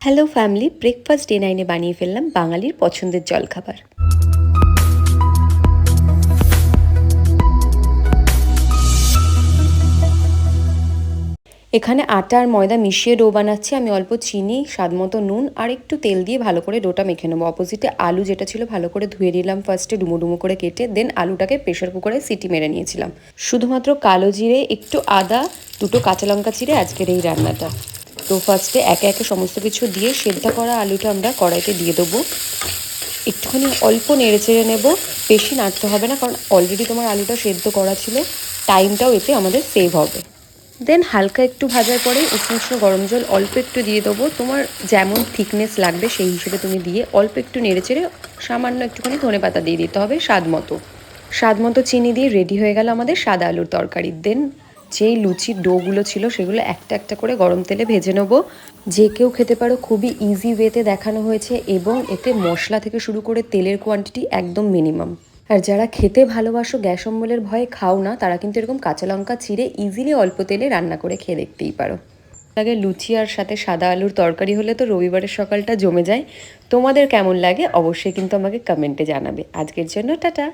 Hello family, breakfast day 9-এ বানিয়ে ফেললাম বাঙালির পছন্দের জলখাবার। এখানে আটা আর ময়দা মিশিয়ে ডো বানাচ্ছি। আমি অল্প চিনি, স্বাদমতো নুন আর একটু তেল দিয়ে ভালো করে ডোটা মেখে নেবো। অপোজিটে আলু যেটা ছিল ভালো করে ধুয়ে নিলাম ফার্স্টে, ডুমো ডুমো করে কেটে, দেন আলুটাকে প্রেশার কুকারে সিটি মেরে নিয়েছিলাম। শুধুমাত্র কালো জিরে, একটু আদা, দুটো কাঁচা লঙ্কা চিরে আজকের এই রান্নাটা। তো ফার্স্টে একে একে সমস্ত কিছু দিয়ে সেদ্ধ করা আলুটা আমরা কড়াইতে দিয়ে দেবো। একটুখানি অল্প নেড়ে চেড়ে নেব, বেশি নাড়তে হবে না, কারণ অলরেডি তোমার আলুটা সেদ্ধ করা ছিল, টাইমটাও এতে আমাদের সেভ হবে। দেন হালকা একটু ভাজার পরে উষ্ণ উষ্ণ গরম জল অল্প একটু দিয়ে দেবো। তোমার যেমন থিকনেস লাগবে সেই হিসেবে তুমি দিয়ে অল্প একটু নেড়ে চেড়ে সামান্য একটুখানি ধনেপাতা দিয়ে দিতে হবে স্বাদ মতো চিনি দিয়ে রেডি হয়ে গেল আমাদের সাদা আলুর তরকারি। দেন যেই লুচির ডোগুলো ছিল সেগুলো একটা একটা করে গরম তেলে ভেজে নেবো। যে কেউ খেতে পারো, খুবই ইজি ওয়েতে দেখানো হয়েছে এবং এতে মশলা থেকে শুরু করে তেলের কোয়ান্টিটি একদম মিনিমাম। আর যারা খেতে ভালোবাসো, গ্যাস অম্বলের ভয়ে খাও না, তারা কিন্তু এরকম কাঁচা লঙ্কা চিড়ে ইজিলি অল্প তেলে রান্না করে খেয়ে দেখতেই পারো। আগে লুচি আর সাথে সাদা আলুর তরকারি হলে তো রবিবারের সকালটা জমে যায়। তোমাদের কেমন লাগে অবশ্যই কিন্তু আমাকে কমেন্টে জানাবে। আজকের জন্য টাটা।